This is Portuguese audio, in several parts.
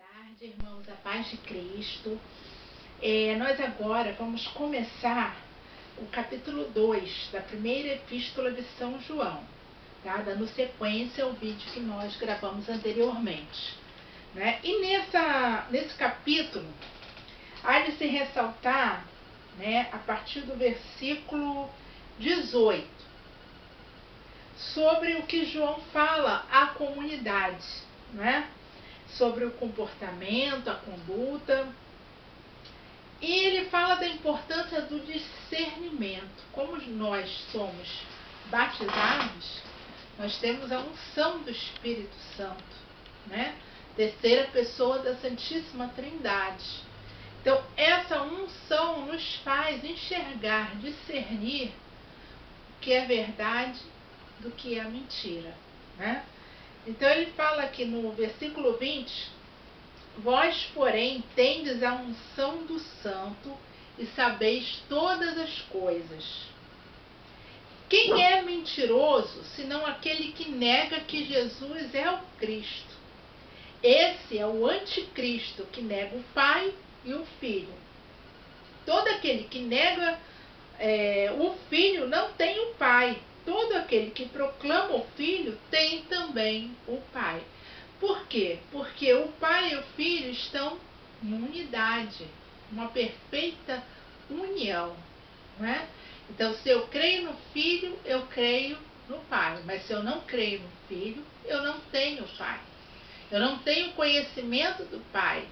tarde, irmãos, a paz de Cristo. Nós agora vamos começar o capítulo 2 da primeira epístola de São João, tá? Dando sequência ao vídeo que nós gravamos anteriormente, né? E nesse capítulo, há de se ressaltar, né, a partir do versículo 18, sobre o que João fala à comunidade, né? Sobre o comportamento, a conduta. E ele fala da importância do discernimento. Como nós somos batizados, nós temos a unção do Espírito Santo, né? Terceira pessoa da Santíssima Trindade. Então, essa unção nos faz enxergar, discernir o que é verdade do que é mentira, né? Então ele fala aqui no versículo 20: vós, porém, tendes a unção do Santo e sabeis todas as coisas. Quem é mentiroso, senão aquele que nega que Jesus é o Cristo? Esse é o anticristo, que nega o Pai e o Filho. Todo aquele que nega o Filho não tem o Pai. Todo aquele que proclama o Filho tem também o Pai. Por quê? Porque o Pai e o Filho estão em unidade, uma perfeita união, né? Então, se eu creio no Filho, eu creio no Pai. Mas se eu não creio no Filho, eu não tenho Pai. Eu não tenho conhecimento do Pai,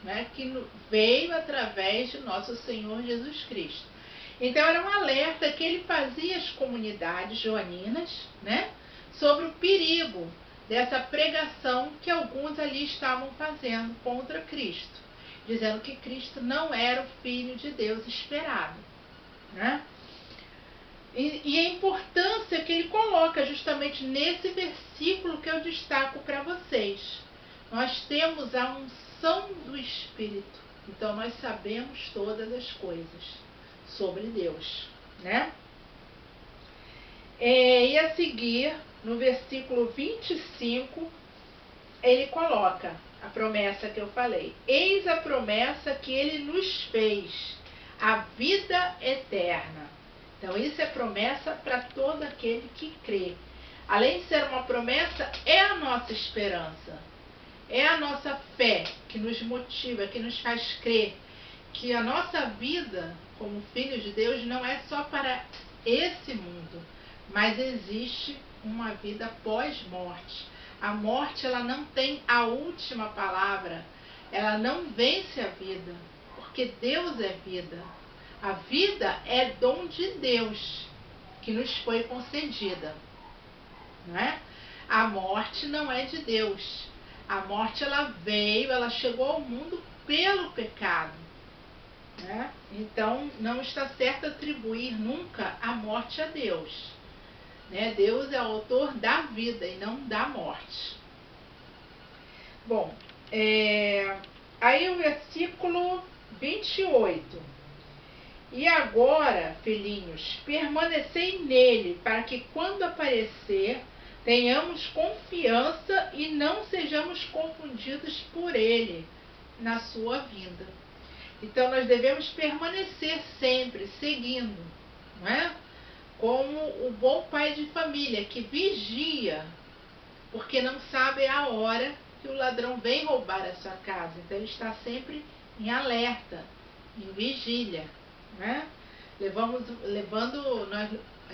né? Que veio através de nosso Senhor Jesus Cristo. Então era um alerta que ele fazia às comunidades joaninas, né, sobre o perigo dessa pregação que alguns ali estavam fazendo contra Cristo, dizendo que Cristo não era o Filho de Deus esperado, né? E a importância que ele coloca justamente nesse versículo que eu destaco para vocês. Nós temos a unção do Espírito, então nós sabemos todas as coisas sobre Deus, né? E a seguir, no versículo 25, ele coloca a promessa que eu falei. Eis a promessa que ele nos fez, a vida eterna. Então, isso é promessa para todo aquele que crê. Além de ser uma promessa, é a nossa esperança. É a nossa fé que nos motiva, que nos faz crer que a nossa vida como filhos de Deus não é só para esse mundo, mas existe uma vida pós-morte. A morte, ela não tem a última palavra, ela não vence a vida, porque Deus é vida. A vida é dom de Deus que nos foi concedida, não é? A morte não é de Deus. A morte, ela veio, ela chegou ao mundo pelo pecado, né? Então, não está certo atribuir nunca a morte a Deus, né? Deus é o autor da vida e não da morte. Bom, aí o versículo 28. E agora, filhinhos, permanecei nele, para que quando aparecer, tenhamos confiança e não sejamos confundidos por ele na sua vinda. Então, nós devemos permanecer sempre seguindo, não é? Como o bom pai de família que vigia, porque não sabe a hora que o ladrão vem roubar a sua casa. Então, ele está sempre em alerta, em vigília, né? É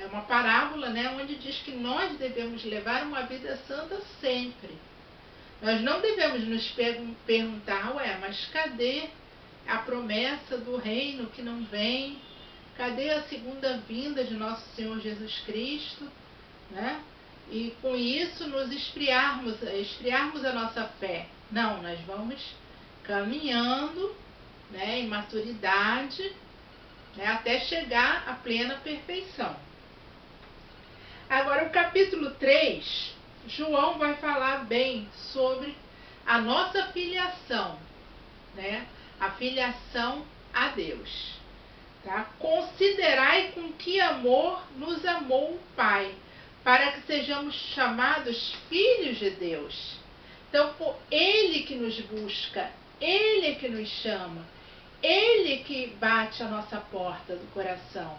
uma parábola, né, onde diz que nós devemos levar uma vida santa sempre. Nós não devemos nos perguntar, mas cadê a promessa do reino que não vem? Cadê a segunda vinda de nosso Senhor Jesus Cristo, né? E com isso nos esfriarmos a nossa fé. Não, nós vamos caminhando, né, em maturidade, né, até chegar à plena perfeição. Agora, o capítulo 3, João vai falar bem sobre a nossa filiação, né? A filiação a Deus. Tá? Considerai com que amor nos amou o Pai, para que sejamos chamados filhos de Deus. Então, Ele que nos busca, Ele que nos chama, Ele que bate a nossa porta do coração,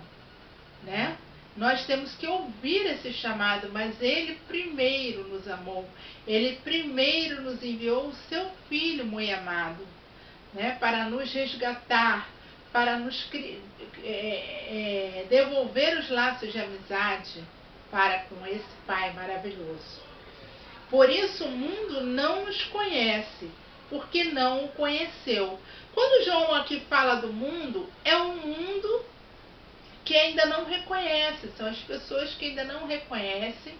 né? Nós temos que ouvir esse chamado, mas Ele primeiro nos amou, Ele primeiro nos enviou o seu Filho muito amado, né? Para nos resgatar, para nos devolver os laços de amizade para com esse Pai maravilhoso. Por isso o mundo não nos conhece, porque não o conheceu. Quando João aqui fala do mundo, é um mundo que ainda não reconhece, são as pessoas que ainda não reconhecem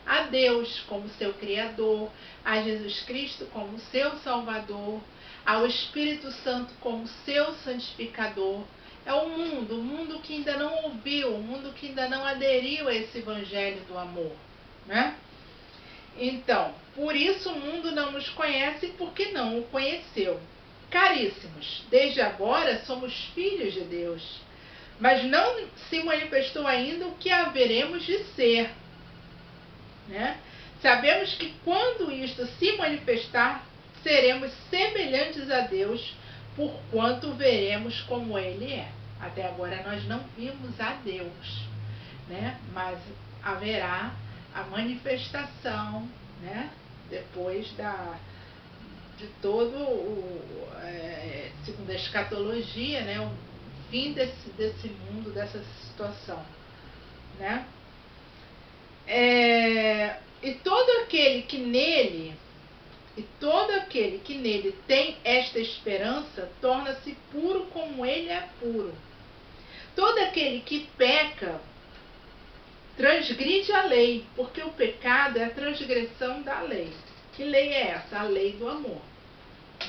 a Deus como seu Criador, a Jesus Cristo como seu Salvador, ao Espírito Santo como seu santificador. É o mundo que ainda não ouviu, o mundo que ainda não aderiu a esse evangelho do amor, né? Então, por isso o mundo não nos conhece, porque não o conheceu. Caríssimos, desde agora somos filhos de Deus, mas não se manifestou ainda o que haveremos de ser, né? Sabemos que quando isto se manifestar, seremos semelhantes a Deus, porquanto veremos como Ele é. Até agora nós não vimos a Deus, né? Mas haverá a manifestação, né? Depois de todo segundo a escatologia, né? O fim desse mundo, dessa situação, né? E todo aquele que nele tem esta esperança torna-se puro como ele é puro. Todo aquele que peca transgride a lei, porque o pecado é a transgressão da lei. Que lei é essa? A lei do amor,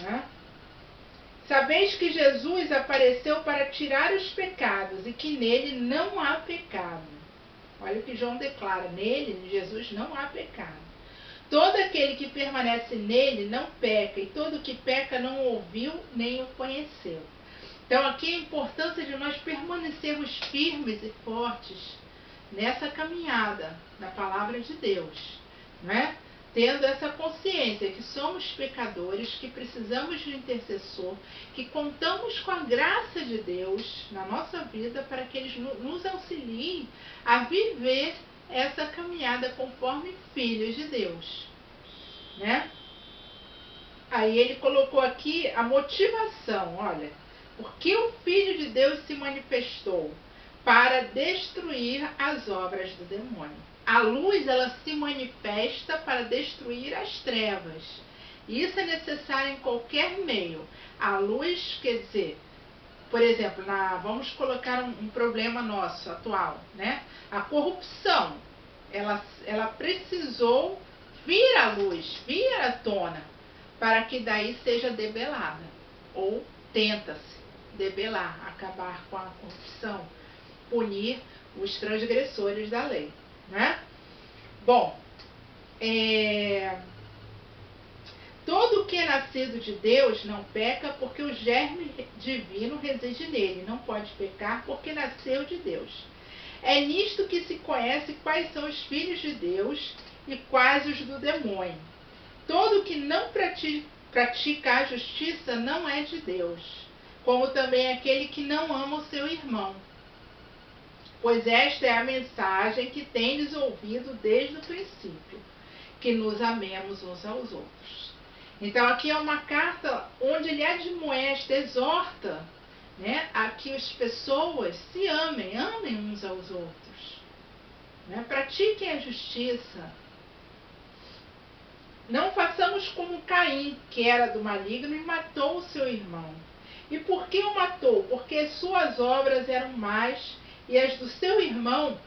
né? Sabeis que Jesus apareceu para tirar os pecados e que nele não há pecado. Olha o que João declara: nele, em Jesus, não há pecado. Todo aquele que permanece nele não peca, e todo que peca não ouviu nem o conheceu. Então aqui a importância de nós permanecermos firmes e fortes nessa caminhada na palavra de Deus, né? Tendo essa consciência que somos pecadores, que precisamos de um intercessor, que contamos com a graça de Deus na nossa vida para que eles nos auxiliem a viver essa caminhada conforme filhos de Deus, né? Aí ele colocou aqui a motivação, olha, porque o Filho de Deus se manifestou para destruir as obras do demônio. A luz, ela se manifesta para destruir as trevas. Isso é necessário em qualquer meio. A luz, quer dizer, por exemplo, vamos colocar um problema nosso atual, né? A corrupção, ela precisou vir à luz, vir à tona, para que daí seja debelada. Ou tenta-se debelar, acabar com a corrupção, punir os transgressores da lei, né? Bom, todo que é nascido de Deus não peca, porque o germe divino reside nele. Não pode pecar, porque nasceu de Deus. É nisto que se conhece quais são os filhos de Deus e quais os do demônio. Todo que não pratica a justiça não é de Deus, como também aquele que não ama o seu irmão. Pois esta é a mensagem que tendes ouvido desde o princípio, que nos amemos uns aos outros. Então aqui é uma carta onde ele admoesta, exorta, né, a que as pessoas se amem uns aos outros, né? Pratiquem a justiça. Não façamos como Caim, que era do maligno e matou o seu irmão. E por que o matou? Porque suas obras eram más e as do seu irmão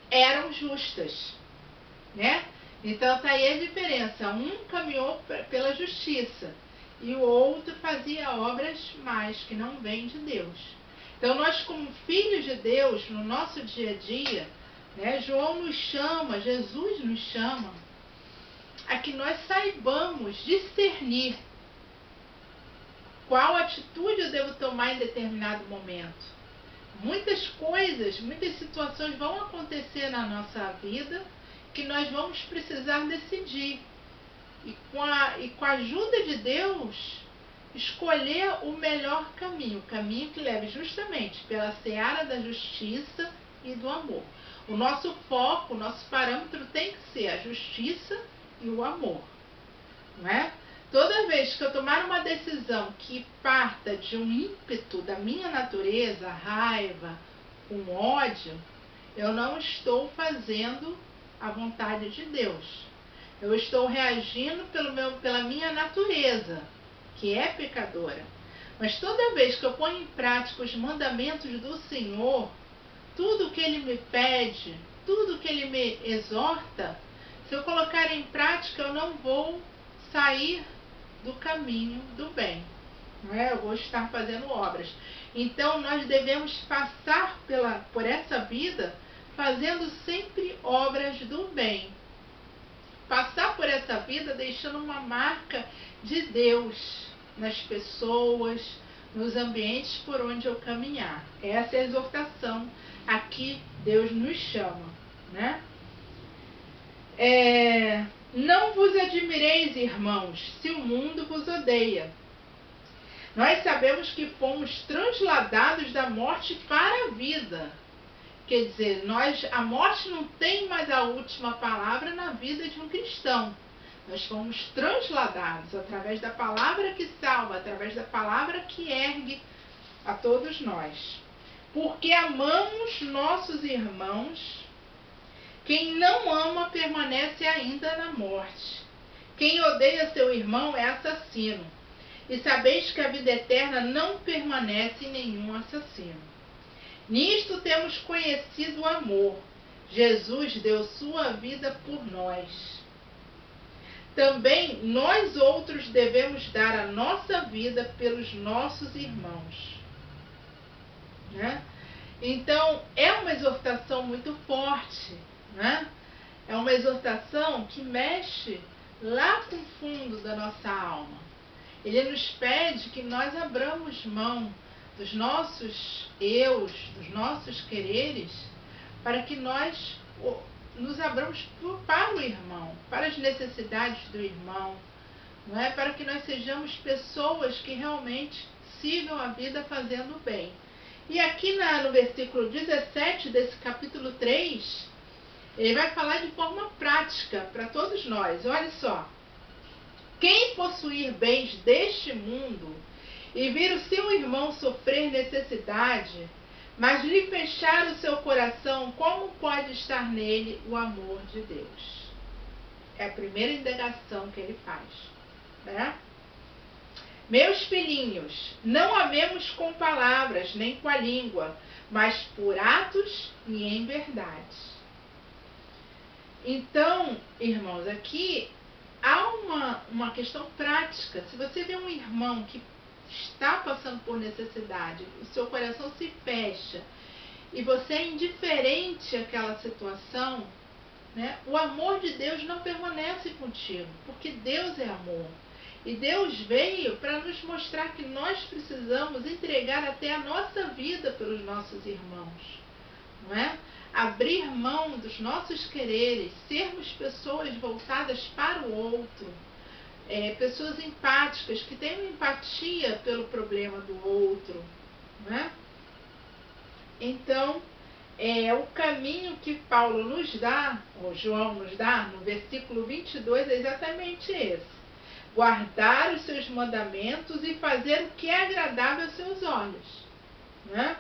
eram justas, né? Então está aí a diferença. Um caminhou pela justiça e o outro fazia obras más, que não vêm de Deus. Então nós, como filhos de Deus, no nosso dia a dia, né, João nos chama, Jesus nos chama a que nós saibamos discernir qual atitude eu devo tomar em determinado momento. Muitas coisas, muitas situações vão acontecer na nossa vida que nós vamos precisar decidir. e com a ajuda de Deus, escolher o melhor caminho, o caminho que leve justamente pela seara da justiça e do amor. O nosso foco, o nosso parâmetro tem que ser a justiça e o amor, não é? Toda vez que eu tomar uma decisão que parta de um ímpeto da minha natureza, raiva, com ódio, eu não estou fazendo a vontade de Deus. Eu estou reagindo pela minha natureza, que é pecadora. Mas toda vez que eu ponho em prática os mandamentos do Senhor, tudo que Ele me pede, tudo que Ele me exorta, se eu colocar em prática, eu não vou sair do caminho do bem. Não é? Eu vou estar fazendo obras. Então, nós devemos passar por essa vida fazendo sempre obras do bem. Passar por essa vida deixando uma marca de Deus nas pessoas, nos ambientes por onde eu caminhar. Essa é a exortação a que Deus nos chama, né? Não vos admireis, irmãos, se o mundo vos odeia. Nós sabemos que fomos transladados da morte para a vida. Quer dizer, a morte não tem mais a última palavra na vida de um cristão. Nós fomos transladados através da palavra que salva, através da palavra que ergue a todos nós. Porque amamos nossos irmãos. Quem não ama permanece ainda na morte. Quem odeia seu irmão é assassino. E sabeis que a vida eterna não permanece em nenhum assassino. Nisto temos conhecido o amor. Jesus deu sua vida por nós. Também nós outros devemos dar a nossa vida pelos nossos irmãos. Né? Então, é uma exortação muito forte, né? É uma exortação que mexe lá com o fundo da nossa alma. Ele nos pede que nós abramos mão dos nossos eus, dos nossos quereres, para que nós nos abramos para o irmão, para as necessidades do irmão, não é? Para que nós sejamos pessoas que realmente sigam a vida fazendo o bem. E aqui no versículo 17 desse capítulo 3, ele vai falar de forma prática para todos nós. Olha só. Quem possuir bens deste mundo e vir o seu irmão sofrer necessidade, mas lhe fechar o seu coração, como pode estar nele o amor de Deus? É a primeira indagação que ele faz, né? Meus filhinhos, não amemos com palavras nem com a língua, mas por atos e em verdade. Então, irmãos, aqui há uma questão prática. Se você vê um irmão que está passando por necessidade, o seu coração se fecha e você é indiferente àquela situação, né? O amor de Deus não permanece contigo, porque Deus é amor. E Deus veio para nos mostrar que nós precisamos entregar até a nossa vida pelos nossos irmãos, não é? Abrir mão dos nossos quereres, sermos pessoas voltadas para o outro, pessoas empáticas, que tenham empatia pelo problema do outro, né? Então, o caminho que Paulo nos dá, ou João nos dá, no versículo 22, é exatamente esse. Guardar os seus mandamentos e fazer o que é agradável aos seus olhos, né?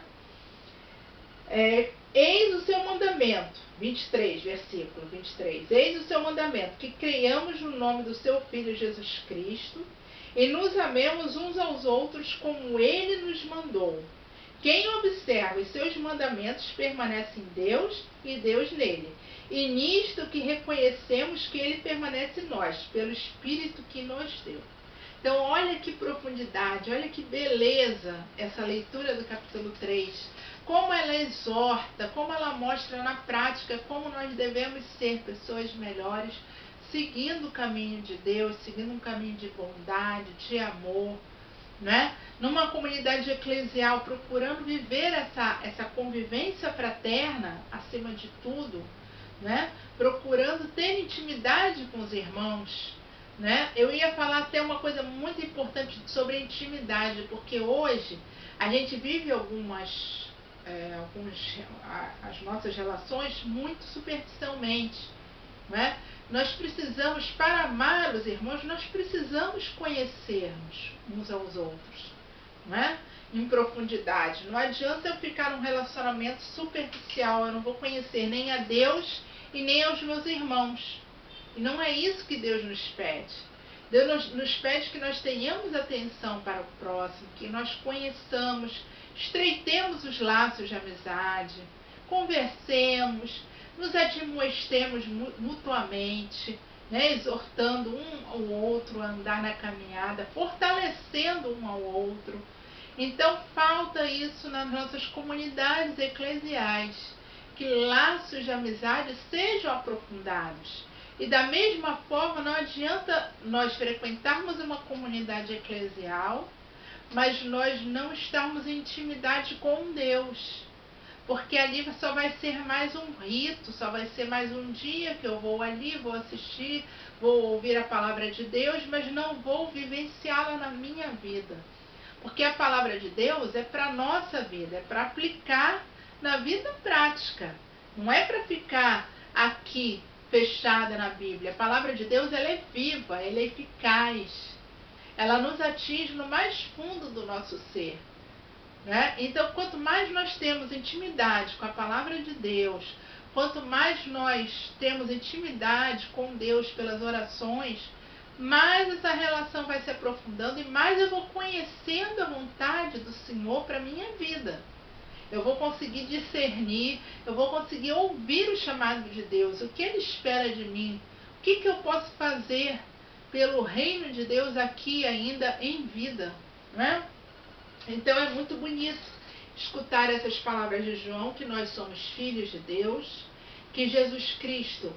Eis o seu mandamento, 23, versículo 23. Eis o seu mandamento, que creiamos no nome do seu Filho Jesus Cristo e nos amemos uns aos outros como Ele nos mandou. Quem observa os seus mandamentos permanece em Deus e Deus nele. E nisto que reconhecemos que Ele permanece em nós, pelo Espírito que nos deu. Então, olha que profundidade, olha que beleza essa leitura do capítulo 3. Como ela exorta, como ela mostra na prática como nós devemos ser pessoas melhores, seguindo o caminho de Deus, seguindo um caminho de bondade, de amor, né? Numa comunidade eclesial, procurando viver essa convivência fraterna, acima de tudo, né? Procurando ter intimidade com os irmãos, né? Eu ia falar até uma coisa muito importante sobre intimidade, porque hoje a gente vive as nossas relações muito superficialmente, né? Nós precisamos, para amar os irmãos, nós precisamos conhecermos uns aos outros, né? Em profundidade. Não adianta eu ficar num relacionamento superficial, eu não vou conhecer nem a Deus e nem aos meus irmãos. E não é isso que Deus nos pede. Deus nos pede que nós tenhamos atenção para o próximo, que nós conheçamos, estreitemos os laços de amizade, conversemos, nos admoestemos mutuamente, né, exortando um ao outro a andar na caminhada, fortalecendo um ao outro. Então falta isso nas nossas comunidades eclesiais, que laços de amizade sejam aprofundados. E da mesma forma, não adianta nós frequentarmos uma comunidade eclesial, mas nós não estarmos em intimidade com Deus. Porque ali só vai ser mais um rito, só vai ser mais um dia que eu vou ali, vou assistir, vou ouvir a palavra de Deus, mas não vou vivenciá-la na minha vida. Porque a palavra de Deus é para a nossa vida, é para aplicar na vida prática. Não é para ficar aqui fechada na Bíblia. A palavra de Deus, ela é viva, ela é eficaz. Ela nos atinge no mais fundo do nosso ser, né? Então, quanto mais nós temos intimidade com a palavra de Deus, quanto mais nós temos intimidade com Deus pelas orações, mais essa relação vai se aprofundando e mais eu vou conhecendo a vontade do Senhor para a minha vida. Eu vou conseguir discernir, eu vou conseguir ouvir o chamado de Deus, o que Ele espera de mim, o que eu posso fazer pelo reino de Deus aqui ainda em vida, né? Então é muito bonito escutar essas palavras de João, que nós somos filhos de Deus, que Jesus Cristo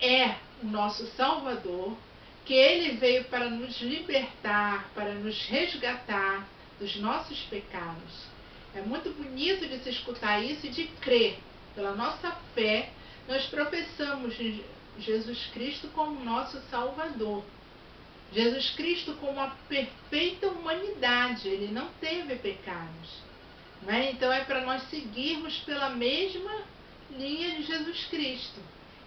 é o nosso Salvador, que Ele veio para nos libertar, para nos resgatar dos nossos pecados. É muito bonito de se escutar isso e de crer. Pela nossa fé, nós professamos Jesus Cristo como nosso Salvador. Jesus Cristo como a perfeita humanidade, Ele não teve pecados, né? Então é para nós seguirmos pela mesma linha de Jesus Cristo.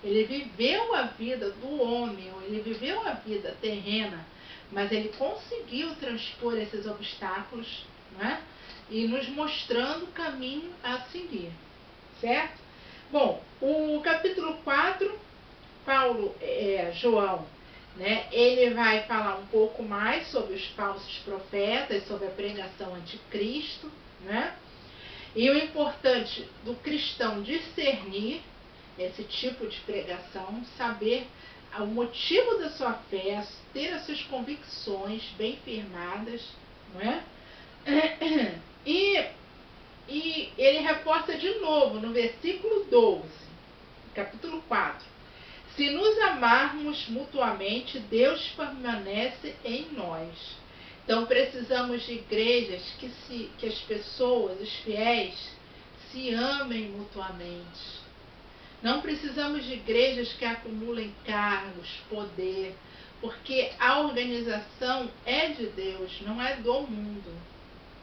Ele viveu a vida do homem, Ele viveu a vida terrena, mas Ele conseguiu transpor esses obstáculos, né? E nos mostrando o caminho a seguir, certo? Bom, o capítulo 4, João, né, ele vai falar um pouco mais sobre os falsos profetas, sobre a pregação anticristo, né? E o importante do cristão discernir esse tipo de pregação, saber o motivo da sua fé, ter as suas convicções bem firmadas, não é? E ele reforça de novo no versículo 12, capítulo 4. Se nos amarmos mutuamente, Deus permanece em nós. Então precisamos de igrejas que as pessoas, os fiéis, se amem mutuamente. Não precisamos de igrejas que acumulem cargos, poder, porque a organização é de Deus, não é do mundo,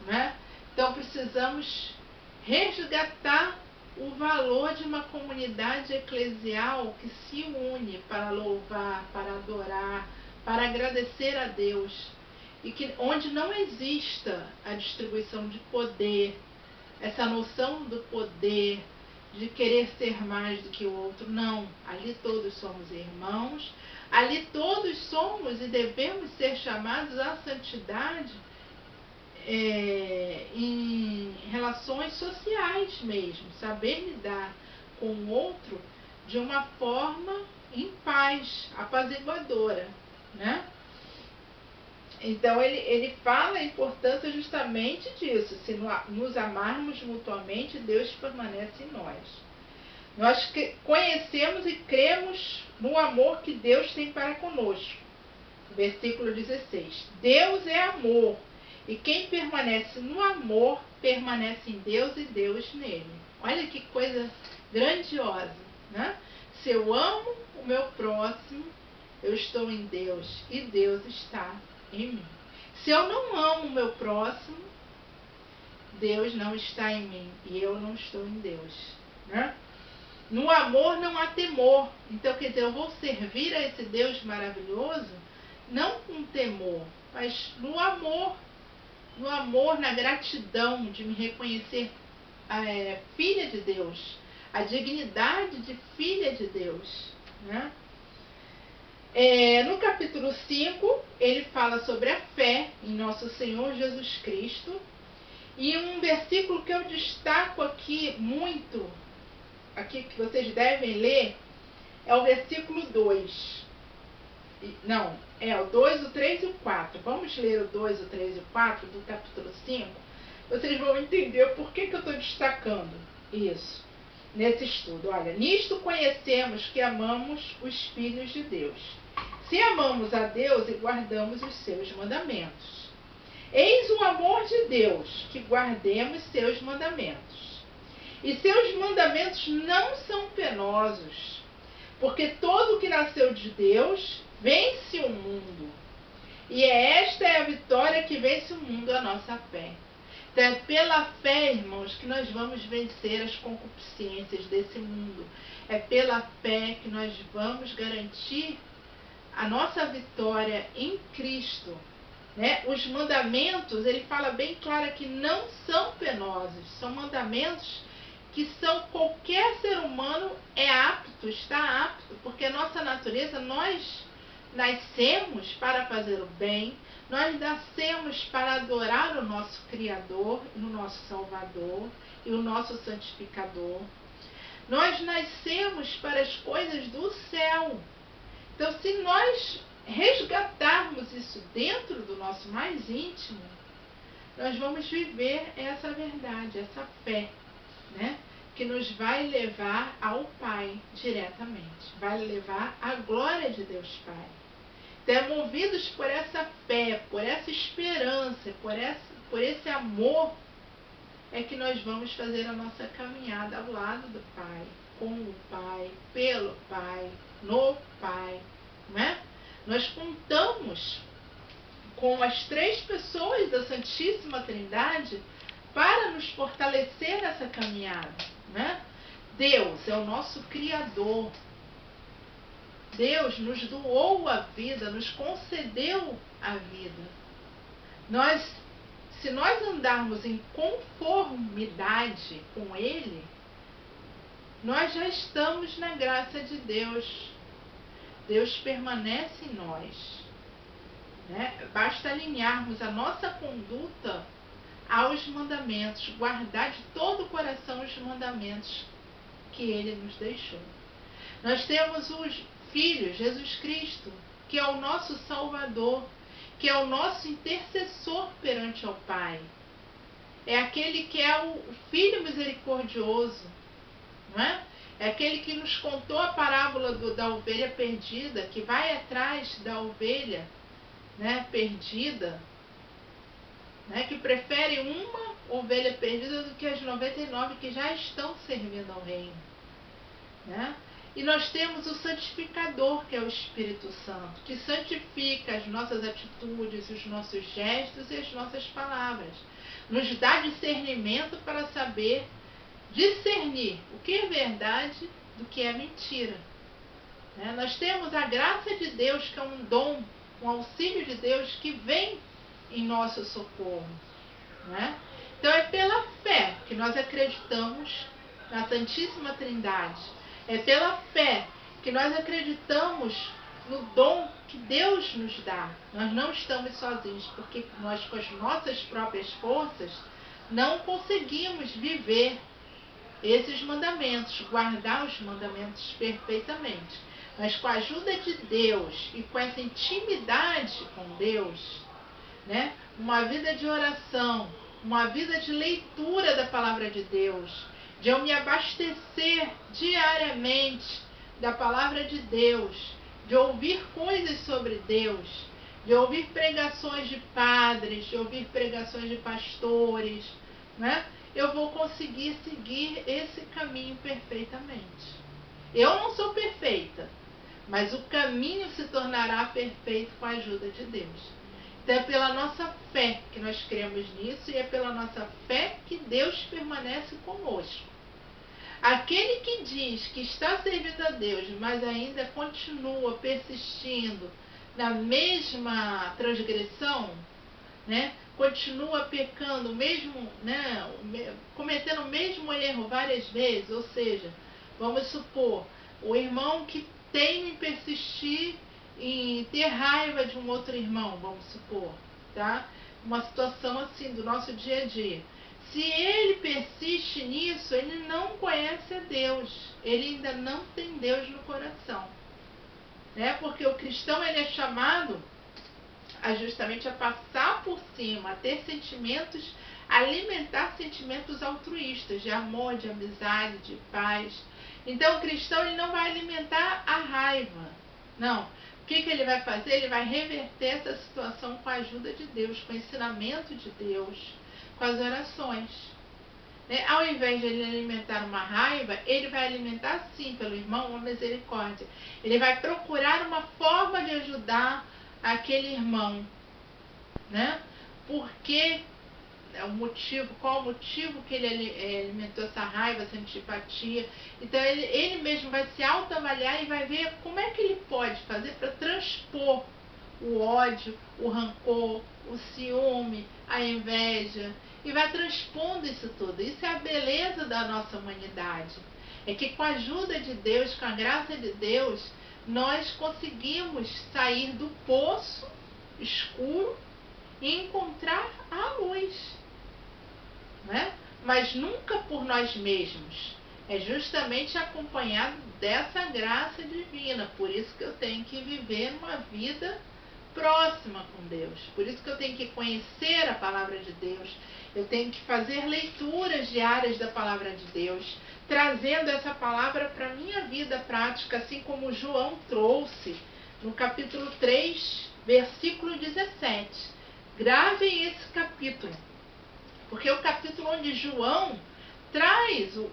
né? Então precisamos resgatar o valor de uma comunidade eclesial que se une para louvar, para adorar, para agradecer a Deus, e que onde não exista a distribuição de poder, essa noção do poder, de querer ser mais do que o outro. Não, ali todos somos irmãos, ali todos somos e devemos ser chamados à santidade, em relações sociais mesmo, saber lidar com o outro de uma forma em paz, apaziguadora, né? Então ele fala a importância justamente disso. Se nos amarmos mutuamente, Deus permanece em nós. Nós conhecemos e cremos no amor que Deus tem para conosco. Versículo 16. Deus é amor, e quem permanece no amor, permanece em Deus e Deus nele. Olha que coisa grandiosa, né? Se eu amo o meu próximo, eu estou em Deus e Deus está em mim. Se eu não amo o meu próximo, Deus não está em mim e eu não estou em Deus, né? No amor não há temor. Então, quer dizer, eu vou servir a esse Deus maravilhoso não com temor, mas no amor, na gratidão de me reconhecer filha de Deus, a dignidade de filha de Deus, né? No capítulo 5, ele fala sobre a fé em nosso Senhor Jesus Cristo. E um versículo que eu destaco aqui muito, aqui que vocês devem ler, é o versículo 2. Não, o 2, o 3 e o 4. Vamos ler o 2, o 3 e o 4 do capítulo 5. Vocês vão entender por que eu estou destacando isso nesse estudo. Olha, nisto conhecemos que amamos os filhos de Deus, se amamos a Deus e guardamos os seus mandamentos. Eis o amor de Deus, que guardemos seus mandamentos. E seus mandamentos não são penosos, porque todo o que nasceu de Deus vence o mundo. E esta é a vitória que vence o mundo, a nossa fé. Então é pela fé, irmãos, que nós vamos vencer as concupiscências desse mundo. É pela fé que nós vamos garantir a nossa vitória em Cristo. Né? Os mandamentos, ele fala bem claro que não são penosos, são mandamentos que qualquer ser humano está apto, porque a nossa natureza, nós nascemos para fazer o bem, nós nascemos para adorar o nosso Criador, o nosso Salvador e o nosso Santificador. Nós nascemos para as coisas do céu. Então, se nós resgatarmos isso dentro do nosso mais íntimo, nós vamos viver essa verdade, essa fé, né? Que nos vai levar ao Pai diretamente, vai levar à glória de Deus Pai. Então, movidos por essa fé, por essa esperança, por esse amor, é que nós vamos fazer a nossa caminhada ao lado do Pai, com o Pai, pelo Pai, no Pai, né? Nós contamos com as 3 pessoas da Santíssima Trindade para nos fortalecer nessa caminhada, né? Deus é o nosso Criador. Deus nos doou a vida, nos concedeu a vida. Se nós andarmos em conformidade com Ele, nós já estamos na graça de Deus. Deus permanece em nós, né? Basta alinharmos a nossa conduta aos mandamentos, guardar de todo o coração os mandamentos que Ele nos deixou. Nós temos os filhos, Jesus Cristo, que é o nosso Salvador, que é o nosso intercessor perante ao Pai. É aquele que é o Filho misericordioso, não é? É aquele que nos contou a parábola da ovelha perdida, que vai atrás da ovelha, né, perdida, né, que prefere uma ovelha perdida do que as 99 que já estão servindo ao reino, né? E nós temos o santificador, que é o Espírito Santo, que santifica as nossas atitudes, os nossos gestos e as nossas palavras. Nos dá discernimento para saber discernir o que é verdade do que é mentira. Né? Nós temos a graça de Deus, que é um dom, um auxílio de Deus que vem em nosso socorro. Né? Então é pela fé que nós acreditamos na Santíssima Trindade. É pela fé que nós acreditamos no dom que Deus nos dá. Nós não estamos sozinhos, porque nós, com as nossas próprias forças, não conseguimos viver esses mandamentos, guardar os mandamentos perfeitamente. Mas com a ajuda de Deus e com essa intimidade com Deus, né, uma vida de oração, uma vida de leitura da palavra de Deus, de eu me abastecer diariamente da palavra de Deus, de ouvir coisas sobre Deus, de ouvir pregações de padres, de ouvir pregações de pastores, né? Eu vou conseguir seguir esse caminho perfeitamente. Eu não sou perfeita, mas o caminho se tornará perfeito com a ajuda de Deus. Então é pela nossa fé que nós cremos nisso, e é pela nossa fé que Deus permanece conosco. Aquele que diz que está servindo a Deus, mas ainda continua persistindo na mesma transgressão, né? Continua pecando, mesmo, né? Cometendo o mesmo erro várias vezes, ou seja, vamos supor, o irmão que teima em persistir em ter raiva de um outro irmão, vamos supor, tá? Uma situação assim do nosso dia a dia. Se ele persiste nisso, ele não conhece a Deus, ele ainda não tem Deus no coração, né? Porque o cristão, ele é chamado justamente a passar por cima, a ter sentimentos, a alimentar sentimentos altruístas, de amor, de amizade, de paz. Então o cristão, ele não vai alimentar a raiva, não. O que ele vai fazer? Ele vai reverter essa situação com a ajuda de Deus, com o ensinamento de Deus, com as orações, né? Ao invés de ele alimentar uma raiva, ele vai alimentar sim pelo irmão uma misericórdia. Ele vai procurar uma forma de ajudar aquele irmão, né? Porque qual o motivo que ele alimentou essa raiva, essa antipatia. Então ele mesmo vai se autoavaliar e vai ver como é que ele pode fazer para transpor o ódio, o rancor, o ciúme, a inveja, e vai transpondo isso tudo. Isso é a beleza da nossa humanidade. É que com a ajuda de Deus, com a graça de Deus, nós conseguimos sair do poço escuro e encontrar a luz, né? Mas nunca por nós mesmos. É justamente acompanhado dessa graça divina. Por isso que eu tenho que viver uma vida próxima com Deus. Por isso que eu tenho que conhecer a palavra de Deus. Eu tenho que fazer leituras diárias da palavra de Deus, trazendo essa palavra para a minha vida prática, assim como João trouxe no capítulo 3, versículo 17. Gravem esse capítulo, porque é o capítulo onde João traz o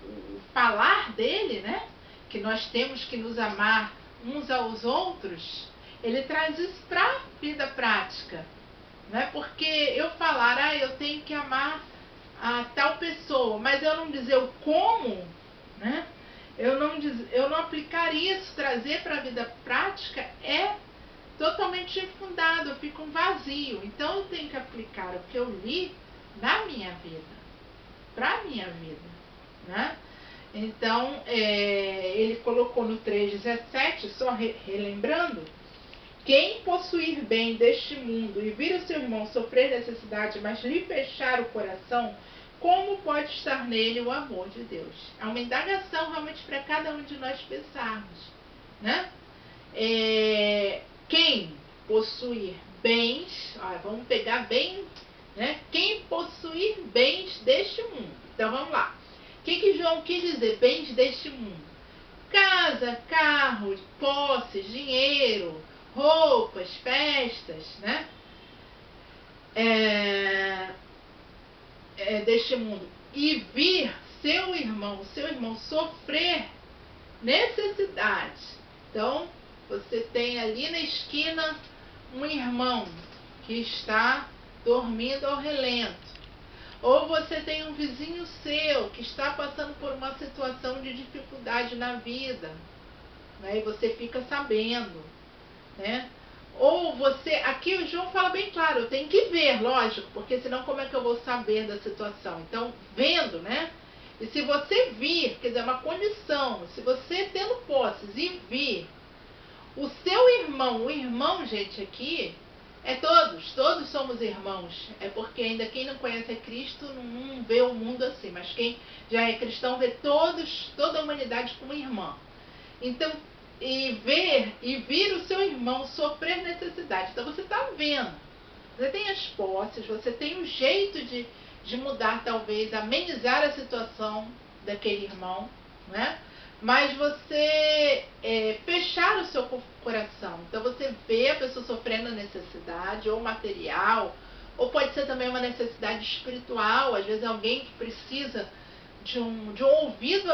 falar dele, né? Que nós temos que nos amar uns aos outros. Ele traz isso para a vida prática. Não é porque eu falar, eu tenho que amar a tal pessoa, mas eu não dizer o como, né? Eu não aplicar isso, trazer para a vida prática, é totalmente infundado, eu fico um vazio. Então eu tenho que aplicar o que eu li na minha vida, para a minha vida, né? Então, ele colocou no 3,17, só relembrando: quem possuir bem deste mundo e vir o seu irmão sofrer necessidade, mas lhe fechar o coração, como pode estar nele o amor de Deus? É uma indagação realmente para cada um de nós pensarmos, né? Quem possuir bens, vamos pegar bem, né? Quem possuir bens deste mundo. Então vamos lá. O que João quis dizer? Bens deste mundo: casa, carro, posses, dinheiro, roupas, festas, né? Deste mundo. E vir seu irmão sofrer necessidade. Então, você tem ali na esquina um irmão que está dormindo ao relento. Ou você tem um vizinho seu que está passando por uma situação de dificuldade na vida, né? E você fica sabendo, né? Ou você, aqui o João fala bem claro, eu tenho que ver, lógico, porque senão como é que eu vou saber da situação? Então, vendo, né? E se você vir, quer dizer, uma condição, se você tendo posses e vir, o seu irmão, o irmão, gente, aqui, todos somos irmãos. É porque ainda quem não conhece a Cristo não vê o mundo assim, mas quem já é cristão vê toda a humanidade como irmã. Então, e vir o seu irmão sofrer necessidade. Então você está vendo, você tem as posses, você tem um jeito de mudar, talvez, amenizar a situação daquele irmão, né? Mas você fechar o seu coração. Então você vê a pessoa sofrendo necessidade, ou material, ou pode ser também uma necessidade espiritual. Às vezes alguém que precisa de um ouvido